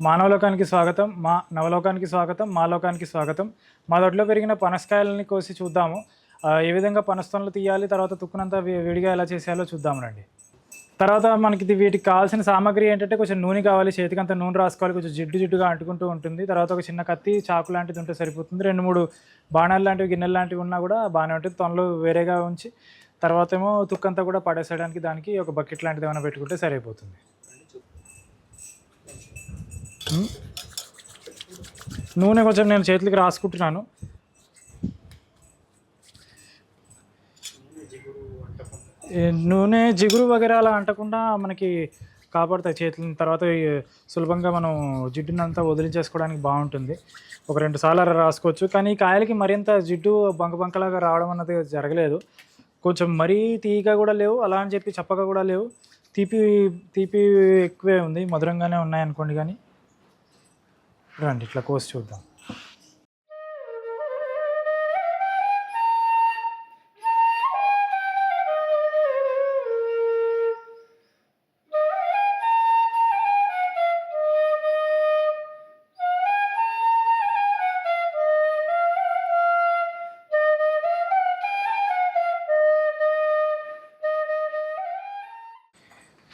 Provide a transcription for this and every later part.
మానవలోకానికి స్వాగతం, మా నవలోకానికి స్వాగతం, మా లోకానికి స్వాగతం. మా దొడ్లో పెరిగిన పనసకాయలని కోసి చూద్దాము. ఏ విధంగా పనస్తొనలు తీయాలి, తర్వాత తుక్కునంతా విడిగా ఎలా చేసేయాలో చూద్దాం రండి. తర్వాత మనకి వీటికి కావాల్సిన సామాగ్రి ఏంటంటే కొంచెం నూనె కావాలి, చేతికంతా నూనె రాసుకోవాలి, కొంచెం జిడ్డుగా అంటుకుంటూ ఉంటుంది. తర్వాత ఒక చిన్న కత్తి, చాకు లాంటిది ఉంటే సరిపోతుంది. 2, 3 బాణాలు లాంటివి, గిన్నెలు లాంటివి ఉన్నా కూడా బాగానే ఉంటుంది. తొనలు వేరేగా ఉంచి తర్వాత ఏమో తుక్కంతా కూడా పడేసేయడానికి దానికి ఒక బకెట్ లాంటిది ఏమైనా పెట్టుకుంటే సరిపోతుంది. నూనె కొంచెం నేను చేతులకి రాసుకుంటున్నాను. నూనె జిగురు వగేరా అలా అంటకుండా మనకి కాపాడుతాయి చేతులని. తర్వాత సులభంగా మనం జిడ్డునంతా వదిలించేసుకోవడానికి బాగుంటుంది. ఒక 2 సార్లు అలా రాసుకోవచ్చు. కానీ కాయలకి మరింత జిడ్డు బంకలాగా రావడం అన్నది జరగలేదు. కొంచెం మరీ తీయగా కూడా లేవు, అలా అని చెప్పి చప్పగా కూడా లేవు. తీపి ఎక్కువే ఉంది, మధురంగానే ఉన్నాయనుకోండి. కానీ రండి ఇట్లా కోసి చూద్దాం.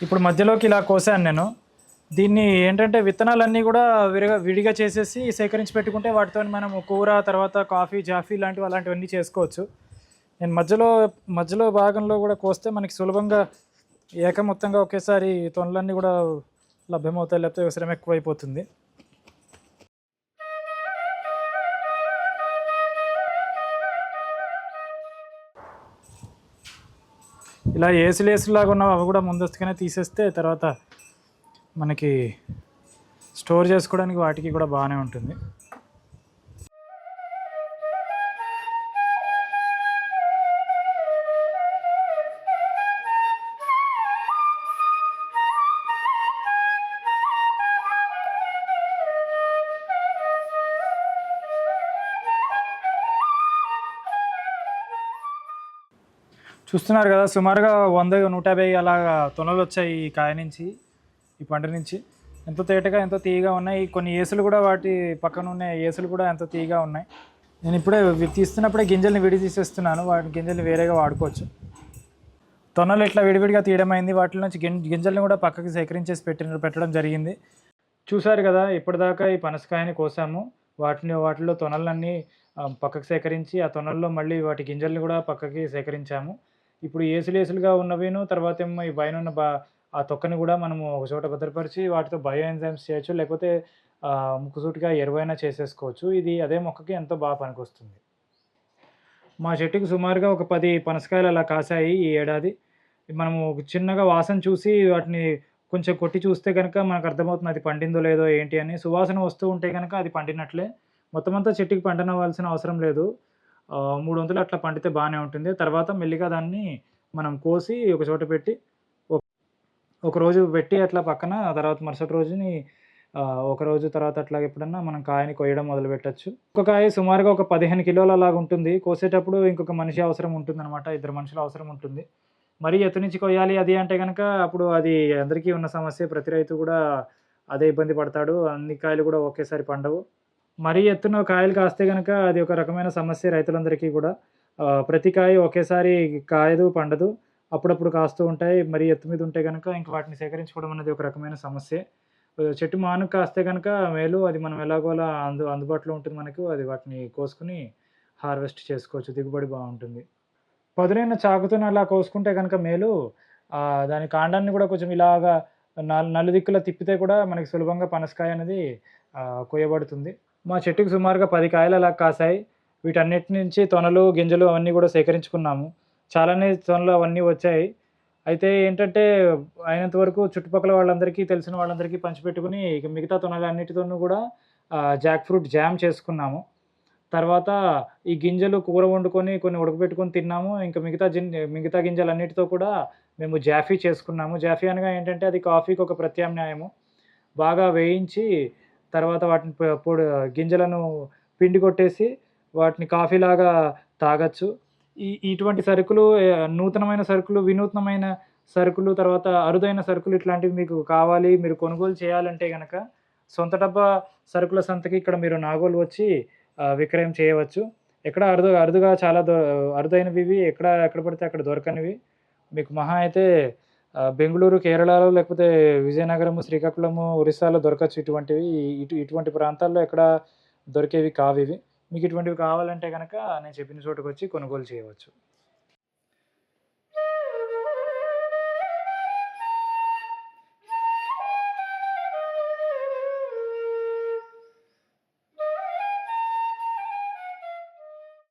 ఇప్పుడు మధ్యలోకి ఇలా కోసాను నేను. దీన్ని ఏంటంటే విత్తనాలన్నీ కూడా విడిగా చేసేసి సేకరించి పెట్టుకుంటే వాటితో మనం కూర, తర్వాత కాఫీ, జాఫీ అలాంటివన్నీ చేసుకోవచ్చు. నేను మధ్యలో భాగంలో కూడా కోస్తే మనకి సులభంగా మొత్తంగా ఒకేసారి తొనలన్నీ కూడా లభ్యమవుతాయి, లేకపోతే శ్రమ ఎక్కువైపోతుంది. ఇలా ఏసులాగా ఉన్నవి అవి కూడా ముందస్తుగానే తీసేస్తే తర్వాత మనకి స్టోర్ చేసుకోవడానికి వాటికి కూడా బాగానే ఉంటుంది. చూస్తున్నారు కదా, సుమారుగా 100-150 అలా తొనలు వచ్చాయి ఈ కాయ నుంచి, ఈ పంట నుంచి. ఎంతో తేటగా, ఎంతో తీయగా ఉన్నాయి. కొన్ని ఏసులు కూడా, వాటి పక్కన ఉన్న ఏసులు కూడా ఎంతో తీయగా ఉన్నాయి. నేను ఇప్పుడే తీస్తున్నప్పుడే గింజల్ని తీసేస్తున్నాను. వాటి గింజల్ని వేరేగా వాడుకోవచ్చు. తొనలు ఇట్లా విడివిడిగా తీయడం అయింది. వాటి నుంచి గింజల్ని కూడా పక్కకి సేకరించేసి పెట్టడం జరిగింది. చూసారు కదా, ఇప్పటిదాకా ఈ పనసకాయని కోసాము. వాటిలో తొనలన్నీ పక్కకు సేకరించి, ఆ తొనల్లో మళ్ళీ వాటి గింజల్ని కూడా పక్కకి సేకరించాము. ఇప్పుడు ఏసులుగా ఉన్నవిను, తర్వాత ఏమో ఈ పైన ఉన్న ఆ తొక్కని కూడా మనము ఒక చోట భద్రపరిచి వాటితో బయో ఎంజైమ్స్ చేయొచ్చు, లేకపోతే ముక్కుసూటిగా ఎరువైనా చేసేసుకోవచ్చు. ఇది అదే మొక్కకి ఎంతో బాగా పనికొస్తుంది. మా చెట్టుకి సుమారుగా ఒక 10 పనసకాయలు అలా కాసాయి ఈ ఏడాది. మనము చిన్నగా వాసన చూసి వాటిని కొంచెం కొట్టి చూస్తే కనుక మనకు అర్థమవుతుంది అది పండిందో లేదో ఏంటి అని. సువాసన వస్తూ ఉంటే కనుక అది పండినట్లే. మొత్తం అంతా చెట్టుకి పండనవలసిన అవసరం లేదు. 3 వంతులు అట్లా పండితే బాగానే ఉంటుంది. తర్వాత మెల్లిగా దాన్ని మనం కోసి ఒక చోట పెట్టి ఒకరోజు పెట్టి అట్లా పక్కన, తర్వాత మరుసటి రోజుని ఒకరోజు తర్వాత అట్లా ఎప్పుడన్నా మనం కాయని కొయ్యడం మొదలుపెట్టచ్చు. ఒక కాయ సుమారుగా ఒక 15 కిలోలు అలాగా ఉంటుంది. కోసేటప్పుడు ఇంకొక మనిషి అవసరం ఉంటుందన్నమాట, 2 మనుషుల అవసరం ఉంటుంది. మరీ ఎత్తు నుంచి కొయ్యాలి అది అంటే కనుక అప్పుడు అది అందరికీ ఉన్న సమస్య. ప్రతి రైతు కూడా అదే ఇబ్బంది పడతాడు. అన్ని కాయలు కూడా ఒకేసారి పండవు. మరీ ఎత్తున కాయలు కాస్తే కనుక అది ఒక రకమైన సమస్య రైతులందరికీ కూడా. ప్రతి కాయ ఒకేసారి కాయదు, పండదు. అప్పుడప్పుడు కాస్తూ ఉంటాయి. మరీ ఎత్తు మీద ఉంటే కనుక ఇంక వాటిని సేకరించుకోవడం అనేది ఒక రకమైన సమస్యే. చెట్టు మానుకు కాస్తే కనుక మేలు. అది మనం ఎలాగోలా అందుబాటులో ఉంటుంది మనకు. అది వాటిని కోసుకుని హార్వెస్ట్ చేసుకోవచ్చు. దిగుబడి బాగుంటుంది. పదునైన చాకుతోని అలా కోసుకుంటే కనుక మేలు. దాని కాండాన్ని కూడా కొంచెం ఇలాగా నలుదిక్కులా తిప్పితే కూడా మనకి సులభంగా పనసకాయ అనేది కొయ్యబడుతుంది. మా చెట్టుకి సుమారుగా 10 కాయలు అలా కాసాయి. వీటన్నిటి నుంచి తొనలు, గింజలు అవన్నీ కూడా సేకరించుకున్నాము. చాలానే తొనలు అవన్నీ వచ్చాయి. అయితే ఏంటంటే అయినంత వరకు చుట్టుపక్కల వాళ్ళందరికీ, తెలిసిన వాళ్ళందరికీ పంచిపెట్టుకుని ఇక మిగతా తొనలన్నిటితోనూ కూడా జాక్ ఫ్రూట్ జామ్ చేసుకున్నాము. తర్వాత ఈ గింజలు కూర వండుకొని కొన్ని ఉడకబెట్టుకొని తిన్నాము. ఇంకా మిగతా గింజలన్నిటితో కూడా మేము జాఫీ చేసుకున్నాము. జాఫీ అనగా ఏంటంటే అది కాఫీకి ఒక ప్రత్యామ్నాయము. బాగా వేయించి తర్వాత వాటిని గింజలను పిండి కొట్టేసి వాటిని కాఫీలాగా తాగొచ్చు. ఇటువంటి సరుకులు, నూతనమైన సరుకులు, వినూత్నమైన సరుకులు, తర్వాత అరుదైన సరుకులు ఇట్లాంటివి మీకు కావాలి, మీరు కొనుగోలు చేయాలంటే గనక సొంత డబ్బా సరుకుల సంతకి ఇక్కడ మీరు నాగోల్ వచ్చి విక్రయం చేయవచ్చు. ఎక్కడ అరుదుగా చాలా అరుదైనవి ఇవి. ఎక్కడ పడితే అక్కడ దొరకనివి. మీకు మహా అయితే బెంగుళూరు, కేరళలో లేకపోతే విజయనగరము, శ్రీకాకుళము, ఒరిస్సాలో దొరకచ్చు ఇటువంటివి. ఇటువంటి ప్రాంతాల్లో ఎక్కడ దొరికేవి కావివి. మీకు ఇటువంటివి కావాలంటే గనక నేను చెప్పిన చోటుకొచ్చి కొనుగోలు చేయవచ్చు.